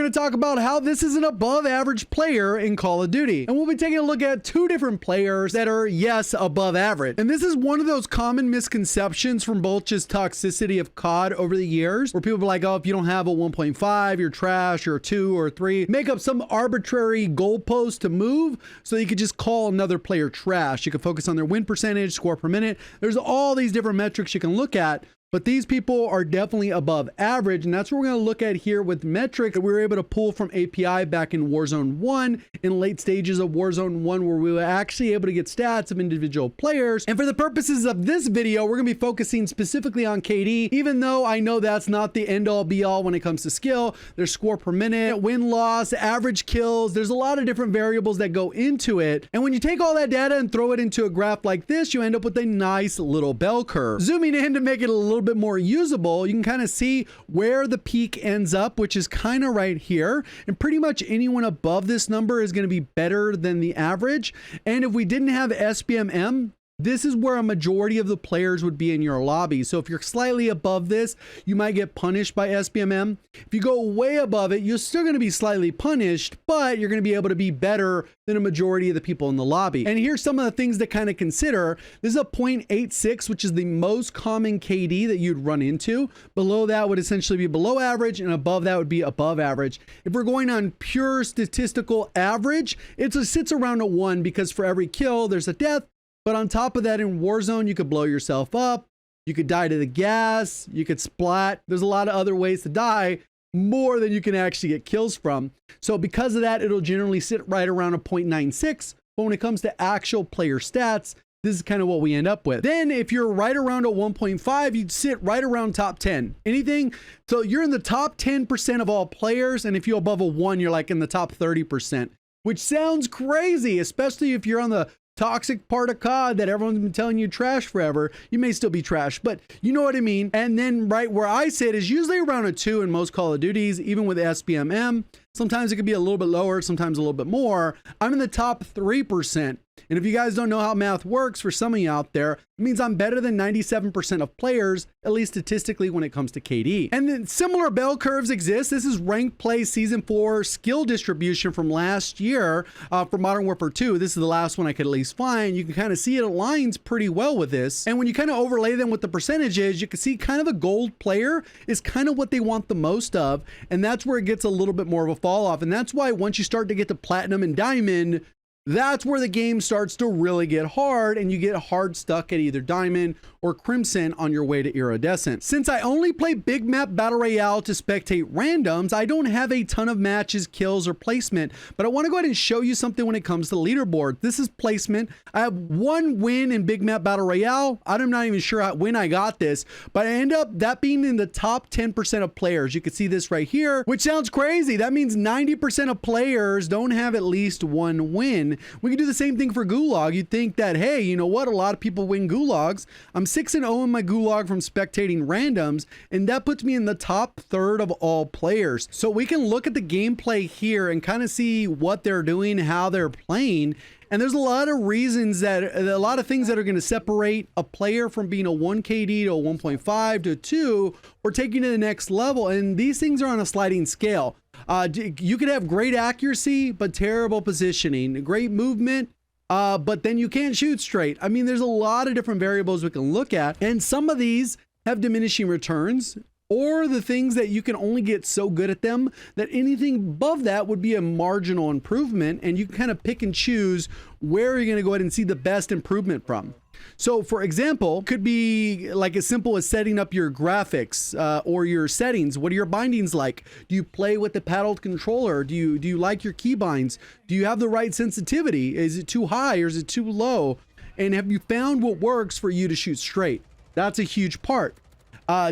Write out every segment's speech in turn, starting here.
going to talk about how this is an above average player in Call of Duty. And we'll be taking a look at two different players that are, yes, above average. And this is one of those common misconceptions from both just toxicity of COD over the years, where people are like, oh, if you don't have a 1.5, you're trash, or a 2 or 3. Make up some arbitrary goalpost to move so you could just call another player trash. You can focus on their win percentage, score per minute. There's all these different metrics you can look at. But these people are definitely above average, and that's what we're going to look at here with metrics that we were able to pull from API back in Warzone 1, in late stages of Warzone 1, where we were actually able to get stats of individual players. And for the purposes of this video, we're going to be focusing specifically on KD, even though I know that's not the end-all be-all when it comes to skill. There's score per minute, win-loss, average kills. There's a lot of different variables that go into it. And when you take all that data and throw it into a graph like this, you end up with a nice little bell curve. Zooming in to make it a little bit more usable, you can kind of see where the peak ends up, which is kind of right here. And pretty much anyone above this number is going to be better than the average. And if we didn't have SBMM, this is where a majority of the players would be in your lobby. So if you're slightly above this, you might get punished by SBMM. If you go way above it, you're still going to be slightly punished, but you're going to be able to be better than a majority of the people in the lobby. And here's some of the things to kind of consider. This is a 0.86, which is the most common KD that you'd run into. Below that would essentially be below average, and above that would be above average. If we're going on pure statistical average, it sits around a 1 because for every kill, there's a death. But on top of that, in Warzone, you could blow yourself up, you could die to the gas, you could splat. There's a lot of other ways to die, more than you can actually get kills from. So because of that, it'll generally sit right around a 0.96. But when it comes to actual player stats, this is kind of what we end up with. Then if you're right around a 1.5, you'd sit right around top 10. Anything, so you're in the top 10% of all players. And if you're above a 1, you're like in the top 30%, which sounds crazy, especially if you're on the toxic part of COD that everyone's been telling you trash forever. You may still be trash, but you know what I mean. And then right where I sit is usually around a 2 in most Call of Duties, even with SBMM. Sometimes it could be a little bit lower, sometimes a little bit more. I'm in the top 3%. And if you guys don't know how math works, for some of you out there, it means I'm better than 97% of players, at least statistically when it comes to KD. And then similar bell curves exist. This is Ranked Play Season 4 skill distribution from last year for Modern Warfare 2. This is the last one I could at least find. You can kind of see it aligns pretty well with this. And when you kind of overlay them with the percentages, you can see kind of a gold player is kind of what they want the most of. And that's where it gets a little bit more of a fall off. And that's why once you start to get to platinum and diamond, that's where the game starts to really get hard, and you get hard stuck at either diamond or crimson on your way to iridescent. Since I only play big map battle royale to spectate randoms, I don't have a ton of matches, kills, or placement, but I want to go ahead and show you something when it comes to leaderboard. This is placement. I have 1 win in big map battle royale. I'm not even sure when I got this, but I end up that being in the top 10% of players. You can see this right here, which sounds crazy. That means 90% of players don't have at least 1 win. We can do the same thing for Gulag. You'd think that, hey, you know what? A lot of people win Gulags. I'm 6-0 in my Gulag from spectating randoms, and that puts me in the top 1/3 of all players. So we can look at the gameplay here and kind of see what they're doing, how they're playing. And there's a lot of reasons a lot of things that are going to separate a player from being a 1 KD to a 1.5 to a 2 or taking it to the next level. And these things are on a sliding scale. You could have great accuracy, but terrible positioning, great movement, but then you can't shoot straight. I mean, there's a lot of different variables we can look at, and some of these have diminishing returns, or the things that you can only get so good at them that anything above that would be a marginal improvement, and you can kind of pick and choose where you're going to go ahead and see the best improvement from. So for example, could be like as simple as setting up your graphics or your settings. What are your bindings like? Do you play with the paddled controller? Do you like your keybinds? Do you have the right sensitivity? Is it too high or is it too low? And have you found what works for you to shoot straight? That's a huge part.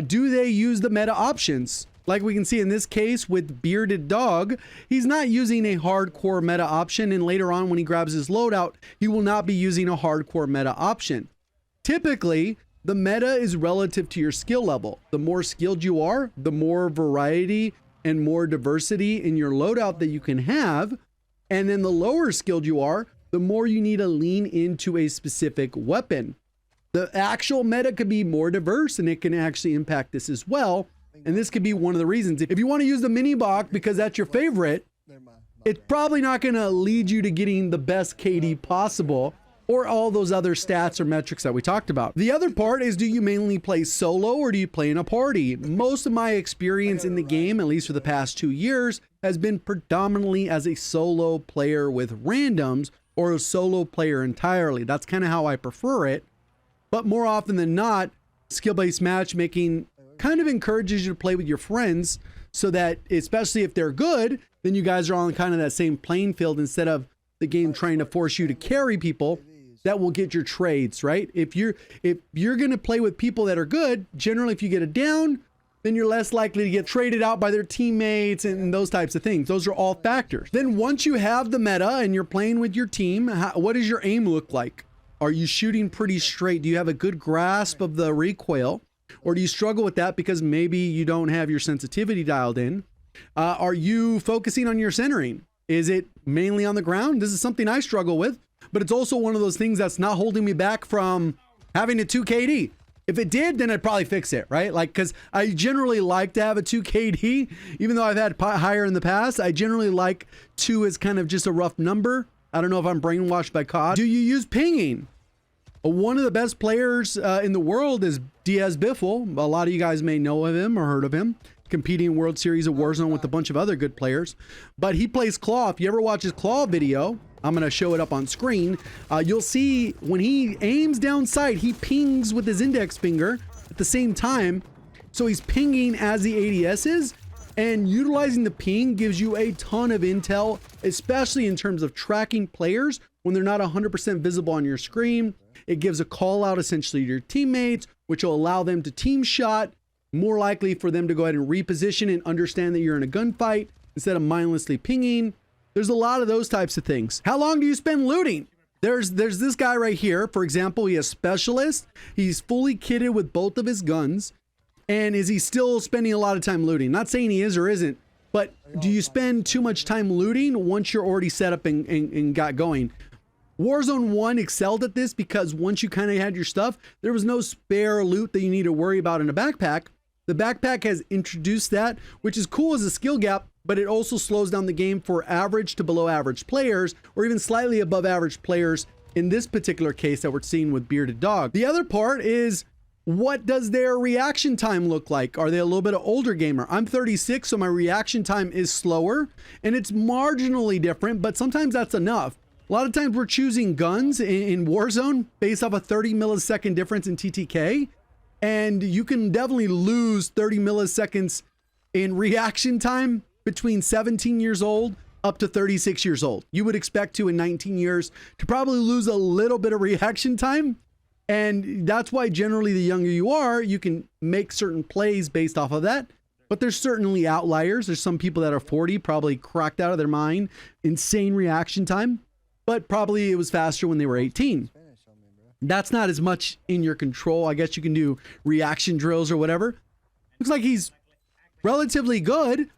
Do they use the meta options? Like we can see in this case with BeardedDawg, he's not using a hardcore meta option, and later on when he grabs his loadout, he will not be using a hardcore meta option. Typically, the meta is relative to your skill level. The more skilled you are, the more variety and more diversity in your loadout that you can have. And then the lower skilled you are, the more you need to lean into a specific weapon. The actual meta could be more diverse, and it can actually impact this as well. And this could be one of the reasons. If you want to use the mini bot because that's your favorite, it's probably not going to lead you to getting the best KD possible or all those other stats or metrics that we talked about. The other part is, do you mainly play solo or do you play in a party? Most of my experience in the game, at least for the past 2 years, has been predominantly as a solo player with randoms or a solo player entirely. That's kind of how I prefer it. But more often than not, skill-based matchmaking kind of encourages you to play with your friends so that, especially if they're good, then you guys are on kind of that same playing field instead of the game trying to force you to carry people that will get your trades, right? If you're going to play with people that are good, generally if you get a down, then you're less likely to get traded out by their teammates and those types of things. Those are all factors. Then once you have the meta and you're playing with your team, what does your aim look like? Are you shooting pretty straight? Do you have a good grasp of the recoil? Or do you struggle with that because maybe you don't have your sensitivity dialed in? Are you focusing on your centering? Is it mainly on the ground? This is something I struggle with, but it's also one of those things that's not holding me back from having a 2 KD. If it did, then I'd probably fix it, right? Like, because I generally like to have a 2 KD, even though I've had higher in the past. I generally like 2 as kind of just a rough number. I don't know if I'm brainwashed by COD. Do you use pinging? One of the best players in the world is Diaz Biffle. A lot of you guys may know of him or heard of him, competing in World Series of Warzone with a bunch of other good players. But he plays claw. If you ever watch his claw video, I'm going to show it up on screen. You'll see when he aims down sight, he pings with his index finger at the same time. So he's pinging as the ADS is, and utilizing the ping gives you a ton of intel, especially in terms of tracking players when they're not 100% visible on your screen. It gives a call out essentially to your teammates, which will allow them to team shot, more likely for them to go ahead and reposition and understand that you're in a gunfight instead of mindlessly pinging. There's a lot of those types of things. How long do you spend looting? There's this guy right here. For example, he has specialist. He's fully kitted with both of his guns. And is he still spending a lot of time looting? Not saying he is or isn't, but do you spend too much time looting once you're already set up and got going? Warzone 1 excelled at this because once you kind of had your stuff, there was no spare loot that you need to worry about in a backpack. The backpack has introduced that, which is cool as a skill gap, but it also slows down the game for average to below average players, or even slightly above average players in this particular case that we're seeing with BeardedDawg. The other part is, what does their reaction time look like? Are they a little bit of older gamer? I'm 36, so my reaction time is slower, and it's marginally different, but sometimes that's enough. A lot of times we're choosing guns in Warzone based off a 30 millisecond difference in TTK, and you can definitely lose 30 milliseconds in reaction time between 17 years old up to 36 years old. You would expect to in 19 years to probably lose a little bit of reaction time. And that's why generally the younger you are, you can make certain plays based off of that. But there's certainly outliers. There's some people that are 40, probably cracked out of their mind, insane reaction time, but probably it was faster when they were 18. That's not as much in your control. I guess you can do reaction drills or whatever. Looks like he's relatively good.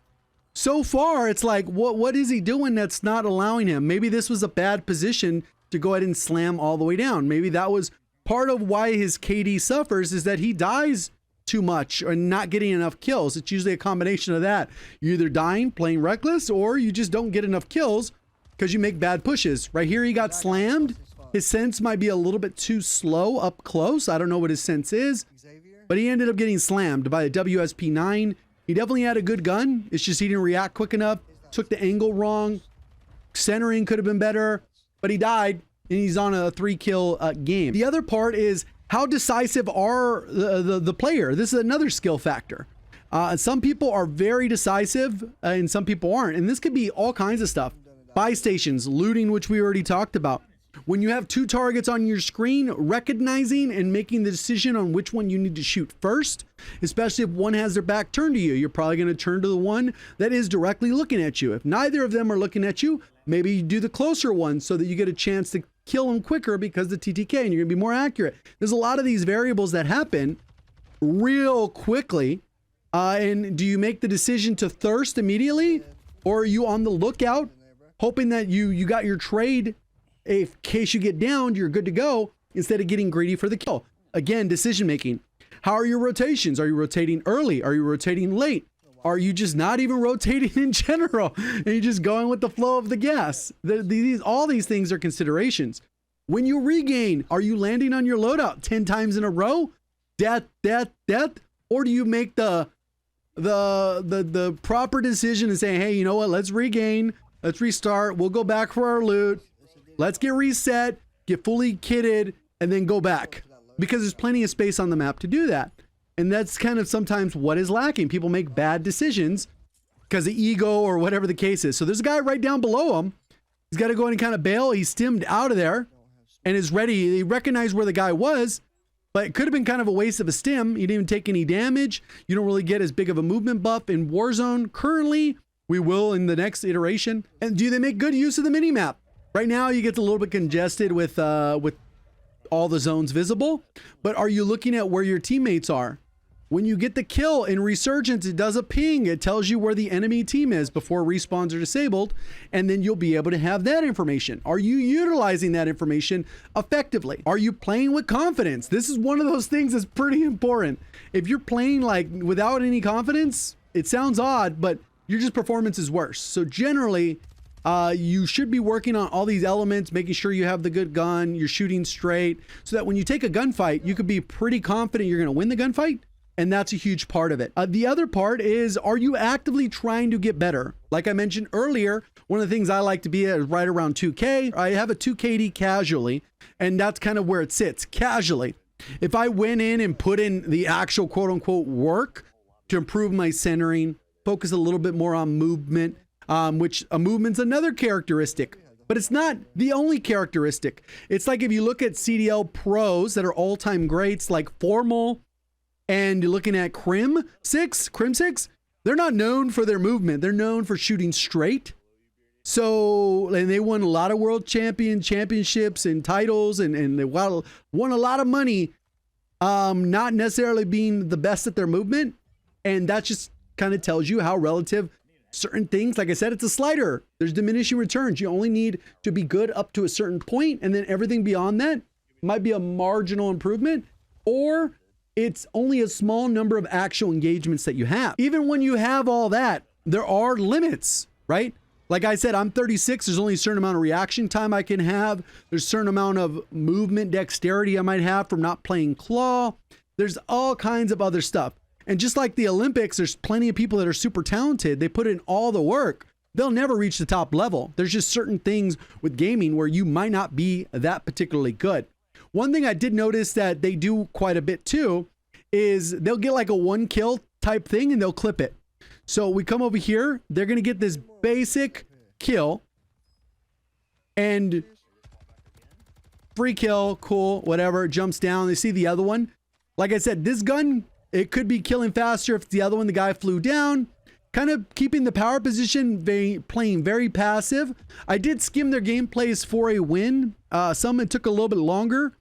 So far, it's like, what is he doing that's not allowing him? Maybe this was a bad position to go ahead and slam all the way down. Maybe that was part of why his KD suffers, is that he dies too much or not getting enough kills. It's usually a combination of that. You're either dying, playing reckless, or you just don't get enough kills because you make bad pushes. Right here, he got slammed. His sense might be a little bit too slow up close. I don't know what his sense is, but he ended up getting slammed by a WSP-9. He definitely had a good gun. It's just he didn't react quick enough, took the angle wrong. Centering could have been better, but he died, and he's on a 3-kill game. The other part is, how decisive are the player? This is another skill factor. Some people are very decisive, and some people aren't. And this could be all kinds of stuff. Buy stations, looting, which we already talked about. When you have 2 targets on your screen, recognizing and making the decision on which one you need to shoot first, especially if one has their back turned to you, you're probably going to turn to the one that is directly looking at you. If neither of them are looking at you, maybe you do the closer one so that you get a chance to kill them quicker because the TTK, and you're going to be more accurate. There's a lot of these variables that happen real quickly. And do you make the decision to thirst immediately, or are you on the lookout hoping that you got your trade? In case you get downed, you're good to go, instead of getting greedy for the kill. Again, decision making. How are your rotations? Are you rotating early? Are you rotating late? Are you just not even rotating in general? And you're just going with the flow of the gas? All these things are considerations. When you regain, are you landing on your loadout 10 times in a row? Death, death, death? Or do you make the proper decision and say, hey, you know what? Let's regain. Let's restart. We'll go back for our loot. Let's get reset, get fully kitted, and then go back. Because there's plenty of space on the map to do that. And that's kind of sometimes what is lacking. People make bad decisions because of ego or whatever the case is. So there's a guy right down below him. He's got to go in and kind of bail. He's stimmed out of there and is ready. He recognized where the guy was, but it could have been kind of a waste of a stim. You didn't even take any damage. You don't really get as big of a movement buff in Warzone. Currently, we will in the next iteration. And do they make good use of the minimap? Right now, you get a little bit congested with all the zones visible, but are you looking at where your teammates are? When you get the kill in Resurgence, it does a ping. It tells you where the enemy team is before respawns are disabled, and then you'll be able to have that information. Are you utilizing that information effectively? Are you playing with confidence? This is one of those things that's pretty important. If you're playing like without any confidence, it sounds odd, but your just performance is worse. So generally, you should be working on all these elements, making sure you have the good gun, you're shooting straight, so that when you take a gunfight, you could be pretty confident you're going to win the gunfight. And that's a huge part of it. The other part is, are you actively trying to get better? Like I mentioned earlier, one of the things I like to be at is right around 2K. I have a 2KD casually, and that's kind of where it sits, casually. If I went in and put in the actual quote unquote work to improve my centering, focus a little bit more on movement, which a movement's another characteristic, but it's not the only characteristic. It's like if you look at CDL pros that are all-time greats like Formal, and you're looking at Crim 6, they're not known for their movement. They're known for shooting straight. So, and they won a lot of world championships and titles, and they won a lot of money, not necessarily being the best at their movement. And that just kind of tells you how relative certain things, like I said, it's a slider. There's diminishing returns. You only need to be good up to a certain point, and then everything beyond that might be a marginal improvement, or it's only a small number of actual engagements that you have. Even when you have all that, there are limits, right? Like I said, I'm 36. There's only a certain amount of reaction time I can have. There's a certain amount of movement dexterity I might have from not playing claw. There's all kinds of other stuff. And just like the Olympics, there's plenty of people that are super talented. They put in all the work. They'll never reach the top level. There's just certain things with gaming where you might not be that particularly good. One thing I did notice that they do quite a bit too is they'll get like a 1 kill type thing and they'll clip it. So we come over here, they're going to get this basic kill and free kill, cool, whatever, jumps down. They see the other one. Like I said, this gun, it could be killing faster if the other one, the guy flew down, kind of keeping the power position, playing very passive. I did skim their gameplays for a win. Some it took a little bit longer.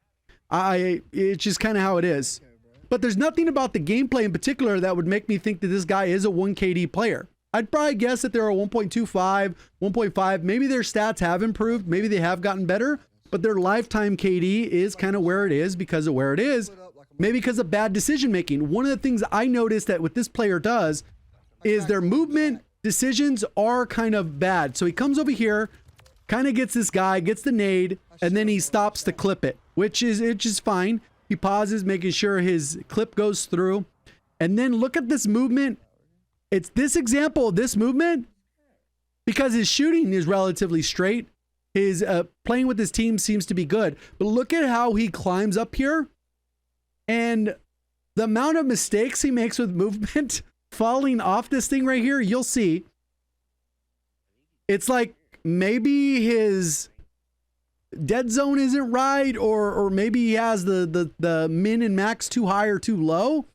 It's just kind of how it is. But there's nothing about the gameplay in particular that would make me think that this guy is a 1KD player. I'd probably guess that they're a 1.25, 1.5. Maybe their stats have improved. Maybe they have gotten better. But their lifetime KD is kind of where it is because of where it is. Maybe because of bad decision making. One of the things I noticed that what this player does is their movement decisions are kind of bad. So he comes over here, kind of gets this guy, gets the nade, and then he stops to clip it, which is fine. He pauses, making sure his clip goes through. And then look at this movement. It's this example of this movement because his shooting is relatively straight. His playing with his team seems to be good. But look at how he climbs up here. And the amount of mistakes he makes with movement falling off this thing right here, you'll see. It's like maybe his dead zone isn't right, or maybe he has the min and max too high or too low,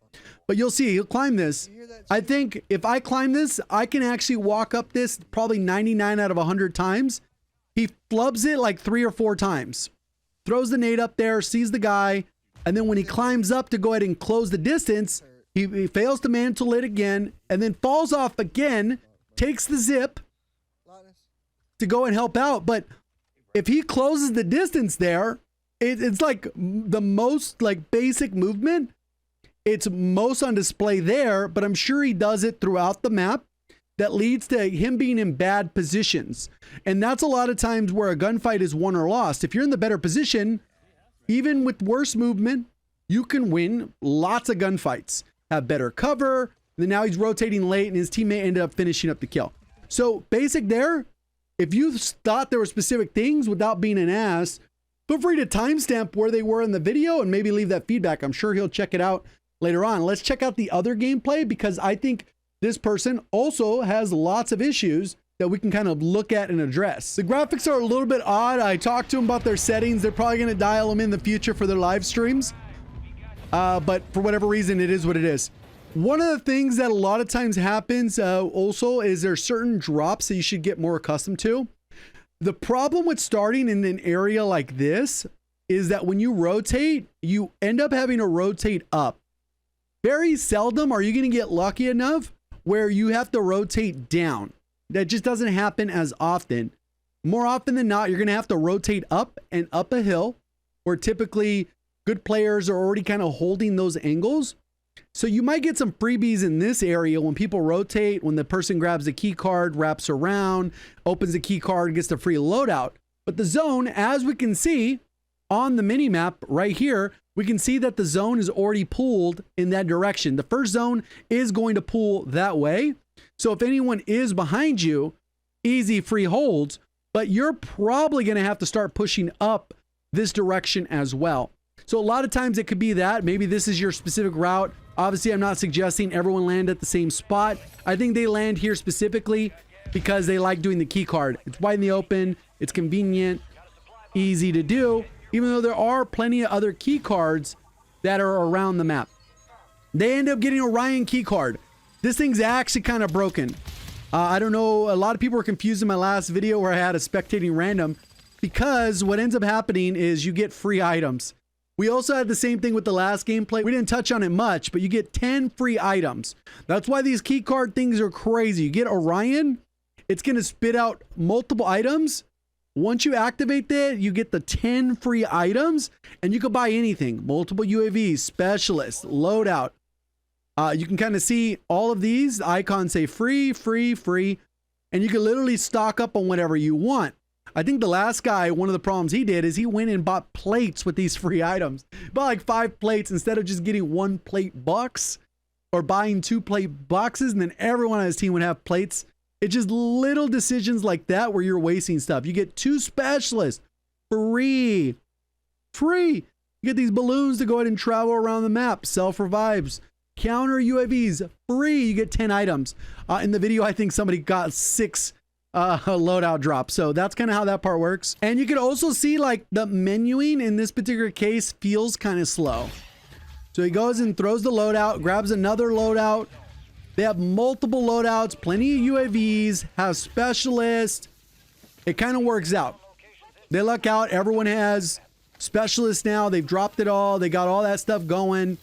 but you'll see he'll climb this. I think if I climb this, I can actually walk up this probably 99 out of 100 times. He flubs it like 3 or 4 times, throws the nade up there, sees the guy, and then when he climbs up to go ahead and close the distance, he fails to mantle it again, and then falls off again, takes the zip to go and help out. But if he closes the distance there, it's like the most like basic movement. it's most on display there, but I'm sure he does it throughout the map. That leads to him being in bad positions. And that's a lot of times where a gunfight is won or lost. If you're in the better position, even with worse movement, you can win lots of gunfights. Have better cover. Then now he's rotating late and his teammate ended up finishing up the kill. So basic there. If you thought there were specific things without being an ass, feel free to timestamp where they were in the video and maybe leave that feedback. I'm sure he'll check it out later on. Let's check out the other gameplay because I think this person also has lots of issues that we can kind of look at and address. The graphics are a little bit odd. I talked to them about their settings. They're probably going to dial them in the future for their live streams. But for whatever reason, it is what it is. One of the things that a lot of times happens also is there's certain drops that you should get more accustomed to. The problem with starting in an area like this is that when you rotate, you end up having to rotate up. Very seldom are you going to get lucky enough where you have to rotate down. That just doesn't happen as often. More often than not, you're going to have to rotate up and up a hill where typically good players are already kind of holding those angles. So you might get some freebies in this area when people rotate, when the person grabs the key card, wraps around, opens the key card, gets the free loadout. But the zone, as we can see on the mini map right here, we can see that the zone is already pulled in that direction. The first zone is going to pull that way. So if anyone is behind you, easy free holds, but you're probably going to have to start pushing up this direction as well. So a lot of times it could be that maybe this is your specific route. Obviously, I'm not suggesting everyone land at the same spot. I think they land here specifically because they like doing the key card. It's wide in the open. It's convenient, easy to do, even though there are plenty of other key cards that are around the map. They end up getting a Orion key card. This thing's actually kind of broken. I don't know. A lot of people were confused in my last video where I had a spectating random because what ends up happening is you get free items. We also had the same thing with the last gameplay. We didn't touch on it much, but you get 10 free items. That's why these key card things are crazy. You get Orion, it's going to spit out multiple items. Once you activate that, you get the 10 free items and you can buy anything. Multiple UAVs, specialists, loadout. You can kind of see all of these. The icons say free, free, free. And you can literally stock up on whatever you want. I think the last guy, one of the problems he did is he went and bought plates with these free items. Bought like 5 plates instead of just getting 1 plate box or buying 2 plate boxes. And then everyone on his team would have plates. It's just little decisions like that where you're wasting stuff. You get 2 specialists free. Free. You get these balloons to go ahead and travel around the map. Self-revives. Counter UAVs. Free. You get 10 items. In the video, I think somebody got 6 loadout drop. So that's kind of how that part works. And you can also see like the menuing in this particular case feels kind of slow. So he goes and throws the loadout, grabs another loadout. They have multiple loadouts, plenty of UAVs, have specialists. It kind of works out. They luck out. Everyone has specialists now. They've dropped it all. They got all that stuff going.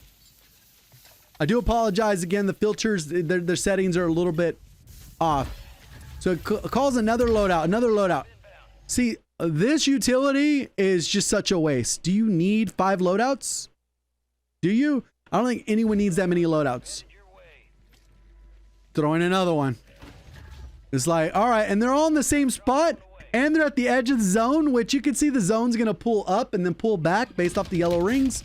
I do apologize again. The filters, their settings are a little bit off. So it calls another loadout, See, this utility is just such a waste. Do you need 5 loadouts? Do you? I don't think anyone needs that many loadouts. Throw in another one. It's like, all right, and they're all in the same spot, and they're at the edge of the zone, which you can see the zone's going to pull up and then pull back based off the yellow rings.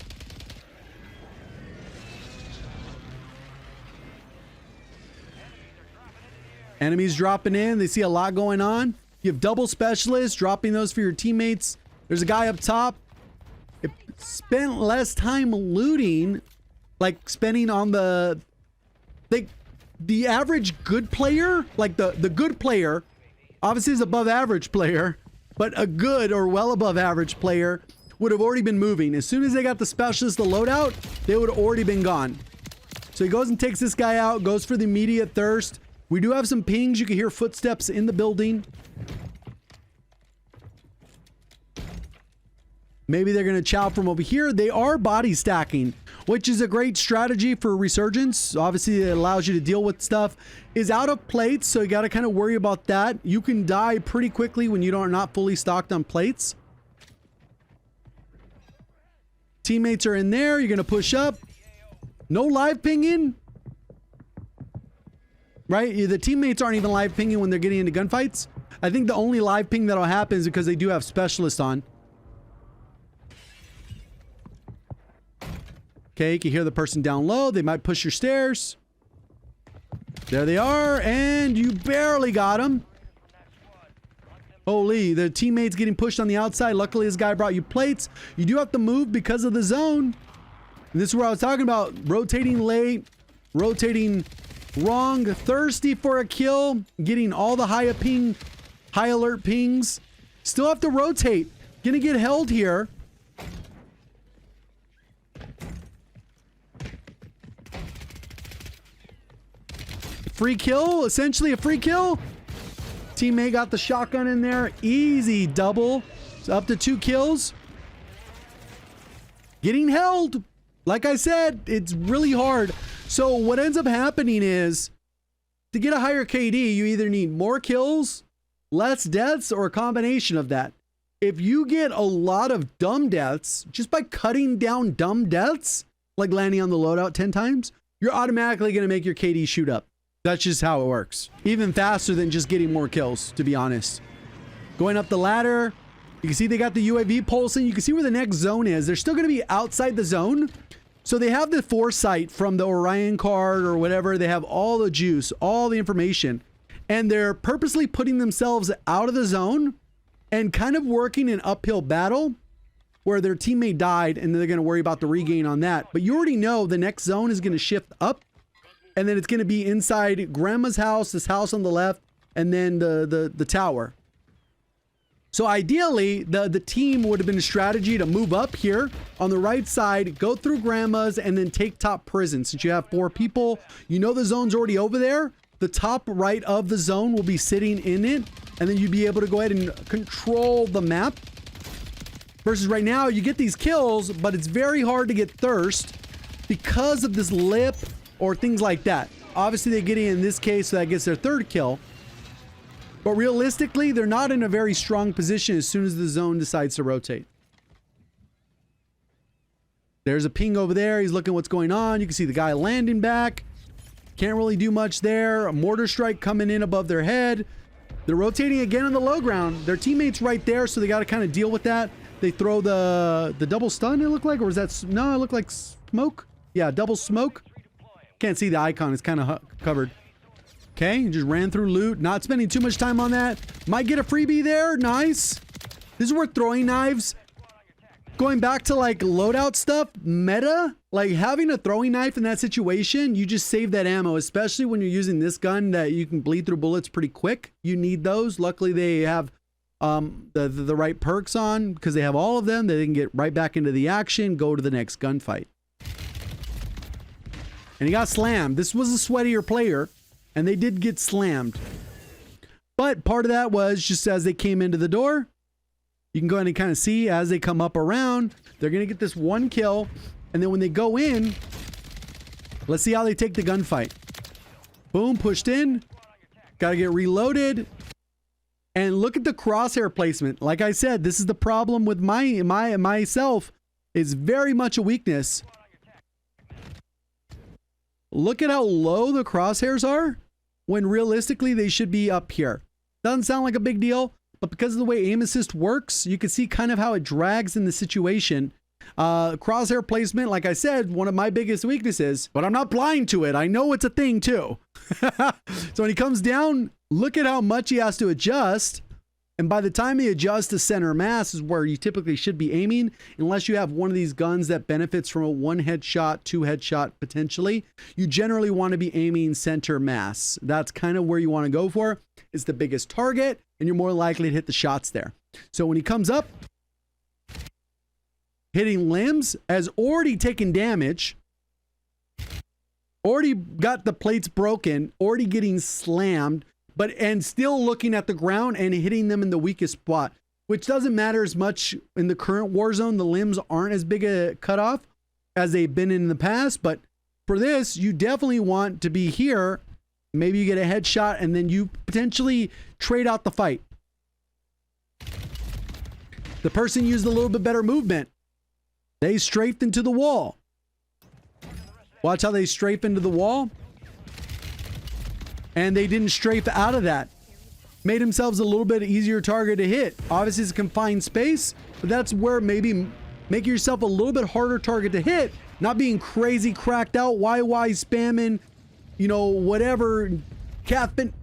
Enemies dropping in. They see a lot going on. You have double specialists dropping those for your teammates. There's a guy up top. It spent less time looting, like spending on the average good player, like the good player, obviously is above average player, but a good or well above average player would have already been moving. As soon as they got the specialist, the loadout, they would have already been gone. So he goes and takes this guy out, goes for the immediate thirst. We do have some pings. You can hear footsteps in the building. Maybe they're going to chow from over here. They are body stacking, which is a great strategy for resurgence. Obviously, it allows you to deal with stuff. Is out of plates, so you got to kind of worry about that. You can die pretty quickly when you are not fully stocked on plates. Teammates are in there. You're going to push up. No live pinging. Right? The teammates aren't even live pinging when they're getting into gunfights. I think the only live ping that'll happen is because they do have specialists on. Okay, you can hear the person down low. They might push your stairs. There they are, and you barely got them. Holy, the teammate's getting pushed on the outside. Luckily, this guy brought you plates. You do have to move because of the zone. And this is where I was talking about rotating late, rotating wrong, thirsty for a kill, getting all the high alert pings. Still have to rotate. Gonna get held here. Free kill, essentially a free kill. Teammate got the shotgun in there. Easy double. It's up to 2 kills. Getting held. Like I said, it's really hard. So what ends up happening is to get a higher KD, you either need more kills, less deaths, or a combination of that. If you get a lot of dumb deaths, just by cutting down dumb deaths, like landing on the loadout 10 times, you're automatically going to make your KD shoot up. That's just how it works. Even faster than just getting more kills, to be honest. Going up the ladder, you can see they got the UAV pulsing. You can see where the next zone is. They're still going to be outside the zone. So they have the foresight from the Orion card or whatever. They have all the juice, all the information. And they're purposely putting themselves out of the zone and kind of working an uphill battle where their teammate died and they're going to worry about the regain on that. But you already know the next zone is going to shift up. And then it's going to be inside grandma's house, this house on the left, and then the tower. So ideally, the team would have been a strategy to move up here on the right side, go through grandma's, and then take top prison. Since you have 4 people, you know the zone's already over there. The top right of the zone will be sitting in it, and then you'd be able to go ahead and control the map. Versus right now, you get these kills, but it's very hard to get thirst because of this lip or things like that. Obviously, they get in this case, so that gets their 3rd kill. But realistically, they're not in a very strong position as soon as the zone decides to rotate. There's a ping over there. He's looking what's going on. You can see the guy landing back. Can't really do much there. A mortar strike coming in above their head. They're rotating again on the low ground. Their teammate's right there, so they got to kind of deal with that. They throw the double stun, it looked like, or was that... No, it looked like smoke. Yeah, double smoke. Can't see the icon. It's kind of covered. Okay, just ran through loot. Not spending too much time on that. Might get a freebie there. Nice. This is where throwing knives, going back to like loadout stuff, meta, like having a throwing knife in that situation, you just save that ammo, especially when you're using this gun that you can bleed through bullets pretty quick. You need those. Luckily, they have the right perks on because they have all of them. They can get right back into the action, go to the next gunfight. And he got slammed. This was a sweatier player, and they did get slammed. But part of that was just as they came into the door, you can go ahead and kind of see as they come up around, they're going to get this 1 kill. And then when they go in, let's see how they take the gunfight. Boom, pushed in. Got to get reloaded. And look at the crosshair placement. Like I said, this is the problem with myself. It's very much a weakness. Look at how low the crosshairs are when realistically they should be up here. Doesn't sound like a big deal, but because of the way aim assist works, you can see kind of how it drags in the situation. Crosshair placement, like I said, one of my biggest weaknesses, but I'm not blind to it. I know it's a thing too. So when he comes down, look at how much he has to adjust. And by the time he adjusts to center mass is where you typically should be aiming, unless you have one of these guns that benefits from a 1 headshot, 2 headshot potentially. You generally want to be aiming center mass. That's kind of where you want to go for. It's the biggest target, and you're more likely to hit the shots there. So when he comes up, hitting limbs, has already taken damage, already got the plates broken, already getting slammed, and still looking at the ground and hitting them in the weakest spot, which doesn't matter as much in the current Warzone. The limbs aren't as big a cutoff as they've been in the past, but for this, you definitely want to be here. Maybe you get a headshot and then you potentially trade out the fight. The person used a little bit better movement. They strafed into the wall. Watch how they strafe into the wall. And they didn't strafe out of that. Made themselves a little bit easier target to hit. Obviously, it's a confined space, but that's where maybe make yourself a little bit harder target to hit. Not being crazy cracked out, YY spamming, you know, whatever, capping.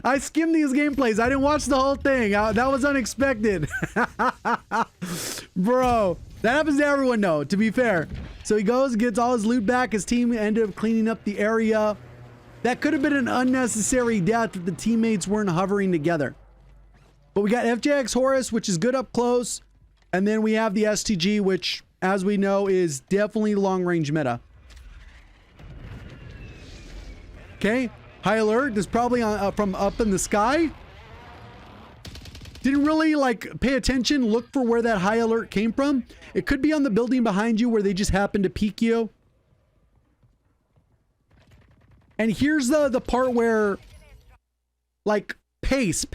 I skimmed these gameplays. I didn't watch the whole thing. That was unexpected. Bro, that happens to everyone, though, to be fair. So he goes, gets all his loot back. His team ended up cleaning up the area. That could have been an unnecessary death if the teammates weren't hovering together. But we got FJX Horus, which is good up close. And then we have the STG, which, as we know, is definitely long-range meta. Okay, high alert. This is probably from up in the sky. Didn't really like pay attention, look for where that high alert came from. It could be on the building behind you where they just happened to peek you. And here's the part where, like, pace.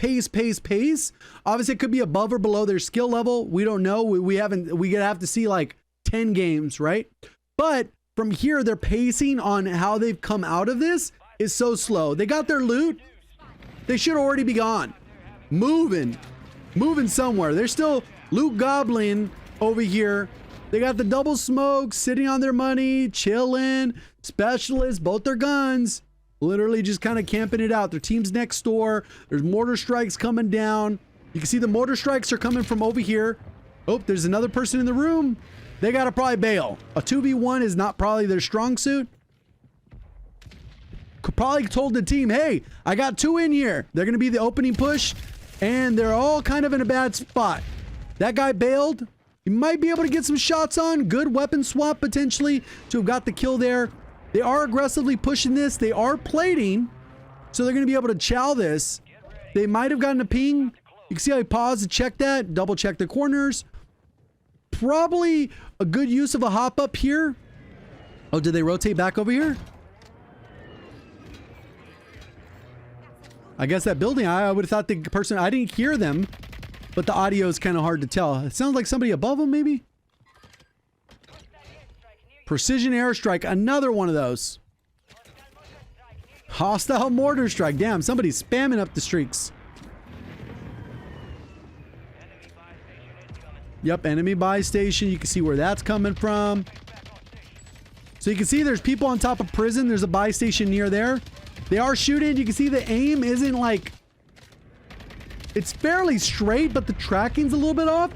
Obviously, it could be above or below their skill level. We don't know. We gotta have to see like 10 games, right? But from here, their pacing on how they've come out of this is so slow. They got their loot. They should already be gone. Moving somewhere. They're still loot gobbling over here. They got the double smoke, sitting on their money, chilling, specialists, both their guns, literally just kind of camping it out. Their team's next door. There's mortar strikes coming down. You can see the mortar strikes are coming from over here. Oh, there's another person in the room. They got to probably bail. A 2v1 is not probably their strong suit. Could probably told the team, hey, I got 2 in here. They're going to be the opening push, and they're all kind of in a bad spot. That guy bailed. You might be able to get some shots on. Good weapon swap potentially to have got the kill there. They are aggressively pushing this. They are plating, so they're going to be able to chow this. They might have gotten a ping. You can see how he paused to check that. Double check the corners. Probably a good use of a hop up here. Oh, did they rotate back over here? I guess that building, I would have thought the person, I didn't hear them, but the audio is kind of hard to tell. It sounds like somebody above them, maybe? Precision airstrike, another one of those. Hostile mortar strike. Damn, somebody's spamming up the streaks. Yep, enemy buy station. You can see where that's coming from. So you can see there's people on top of prison. There's a buy station near there. They are shooting. You can see the aim isn't like... It's fairly straight, but the tracking's a little bit off.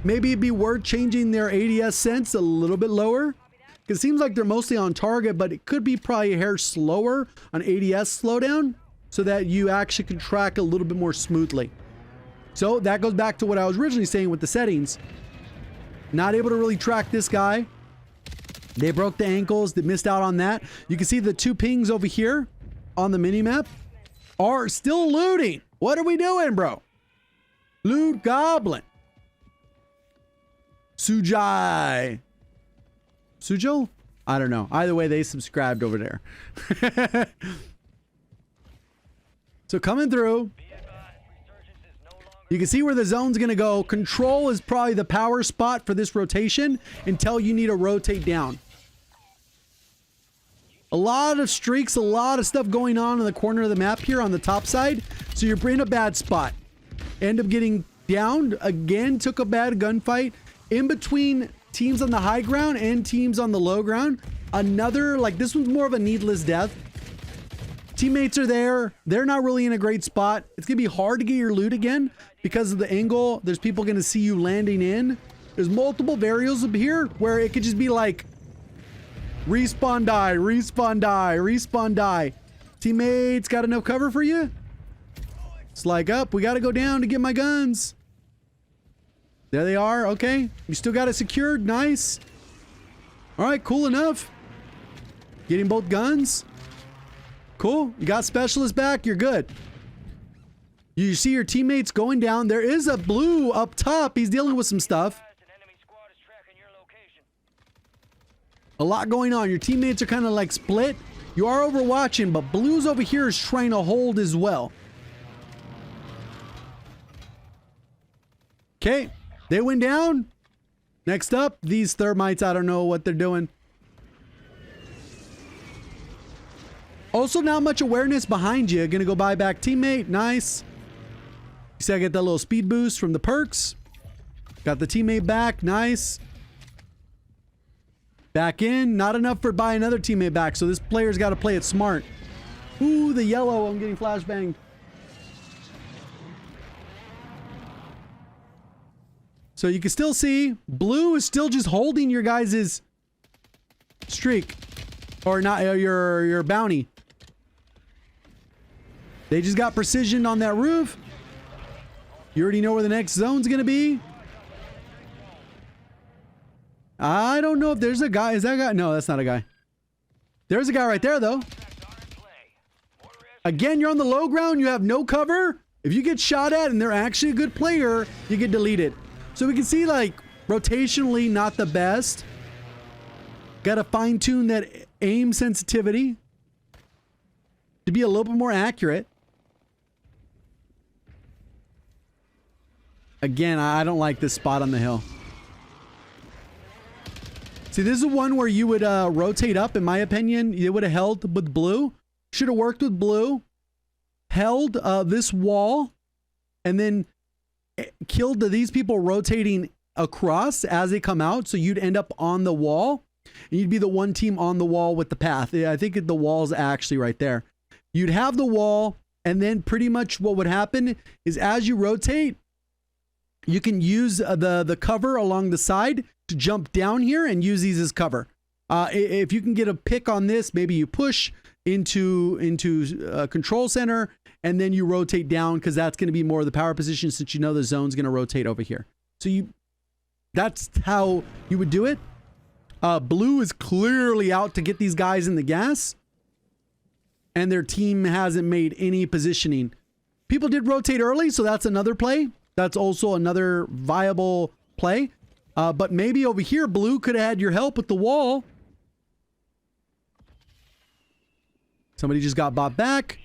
Maybe it'd be worth changing their ADS sense a little bit lower. It seems like they're mostly on target, but it could be probably a hair slower on ADS slowdown so that you actually can track a little bit more smoothly. So that goes back to what I was originally saying with the settings. Not able to really track this guy. They broke the ankles. They missed out on that. You can see the 2 pings over here on the minimap are still looting. What are we doing, bro? Loot goblin. Sujai. Sujo? I don't know. Either way, they subscribed over there. So coming through. You can see where the zone's going to go. Control is probably the power spot for this rotation until you need to rotate down. A lot of streaks, a lot of stuff going on in the corner of the map here on the top side. So you're in a bad spot. End up getting downed. Again, took a bad gunfight. In between teams on the high ground and teams on the low ground. Another, like this one's more of a needless death. Teammates are there. They're not really in a great spot. It's going to be hard to get your loot again because of the angle. There's people going to see you landing in. There's multiple variables up here where it could just be like respawn die, respawn die, respawn die. Teammates got enough cover for you? It's like, up, we got to go down to get my guns. There they are. Okay. You still got it secured. Nice. All right. Cool enough. Getting both guns. Cool. You got specialist back. You're good. You see your teammates going down. There is a blue up top. He's dealing with some stuff. A lot going on. Your teammates are kind of like split. You are overwatching, but blue's over here is trying to hold as well. Okay. They went down. Next up, these thermites, I don't know what they're doing. Also, not much awareness behind you. Gonna go buy back teammate. Nice. You see I get that little speed boost from the perks. Got the teammate back. Nice. Back in. Not enough for buy another teammate back, so this player's got to play it smart. Ooh, the yellow. I'm getting flashbanged. So you can still see blue is still just holding your guys' streak. Or not, your bounty. They just got precision on that roof. You already know where the next zone's gonna be. I don't know if there's a guy. Is that a guy? No, that's not a guy. There's a guy right there, though. Again, you're on the low ground. You have no cover. If you get shot at and they're actually a good player, you get deleted. So we can see, like, rotationally not the best. Got to fine-tune that aim sensitivity to be a little bit more accurate. Again, I don't like this spot on the hill. See, this is one where you would rotate up, in my opinion. You would have held with blue. Should have worked with blue. Held this wall. And then killed these people rotating across as they come out. So you'd end up on the wall. And you'd be the one team on the wall with the path. I think the wall's actually right there. You'd have the wall. And then pretty much what would happen is as you rotate, you can use the cover along the side to jump down here and use these as cover. If you can get a pick on this, maybe you push into control center and then you rotate down because that's going to be more of the power position since you know the zone's going to rotate over here. So that's how you would do it. Blue is clearly out to get these guys in the gas and their team hasn't made any positioning. People did rotate early, so that's another play. That's also another viable play. But maybe over here, blue could have had your help with the wall. Somebody just got bought back.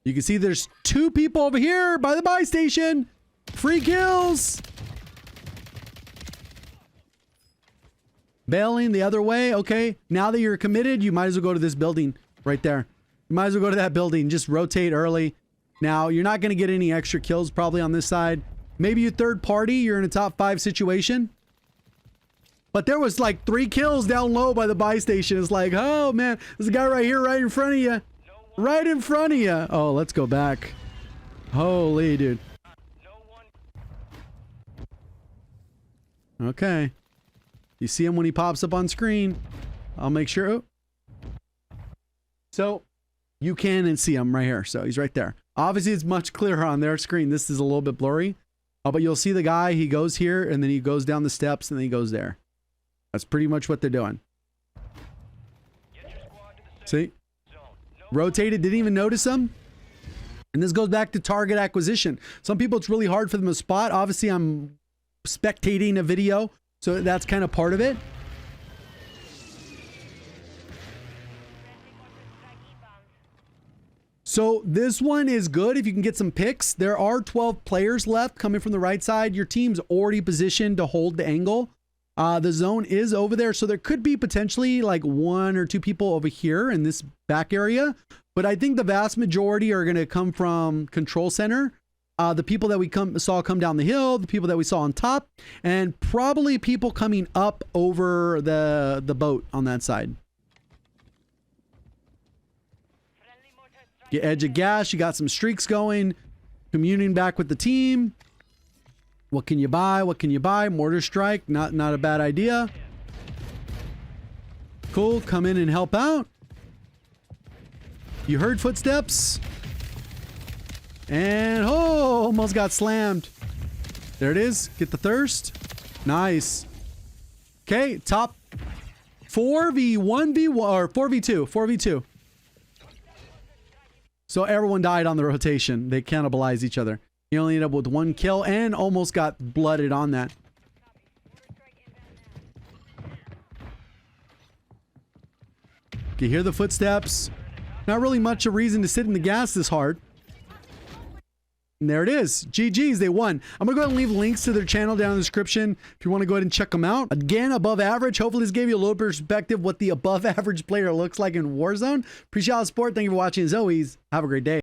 You can see there's two people over here by the buy station. Free kills. Bailing the other way. Okay. Now that you're committed, you might as well go to this building right there. You might as well go to that building. Just rotate early. Now, you're not going to get any extra kills probably on this side. Maybe you third party, you're in a top 5 situation. But there was like 3 kills down low by the buy station. It's like, oh man, there's a guy right here, right in front of you. Right in front of you. Oh, let's go back. Holy dude. Okay. You see him when he pops up on screen. I'll make sure. Oh. So you can see him right here. So he's right there. Obviously, it's much clearer on their screen. This is a little bit blurry. But you'll see the guy. He goes here, and then he goes down the steps, and then he goes there. That's pretty much what they're doing. See? Rotated. Didn't even notice him. And this goes back to target acquisition. Some people, it's really hard for them to spot. Obviously, I'm spectating a video, so that's kind of part of it. So this one is good if you can get some picks. There are 12 players left coming from the right side. Your team's already positioned to hold the angle. The zone is over there, so there could be potentially like 1 or 2 people over here in this back area. But I think the vast majority are going to come from control center. The people that we saw come down the hill, the people that we saw on top, and probably people coming up over the boat on that side. Get edge of gas. You got some streaks going. Communing back with the team. What can you buy? What can you buy? Mortar strike. Not a bad idea. Cool. Come in and help out. You heard footsteps. And oh, almost got slammed. There it is. Get the thirst. Nice. Okay. Top 4v1v1 or 4v2. 4v2. So everyone died on the rotation. They cannibalized each other. He only ended up with 1 kill and almost got blooded on that. You hear the footsteps. Not really much a reason to sit in the gas this hard. And there it is. GG's, they won. I'm gonna go ahead and leave links to their channel down in the description if you want to go ahead and check them out. Again, above average. Hopefully this gave you a little perspective what the above average player looks like in Warzone. Appreciate all the support. Thank you for watching. As always, have a great day.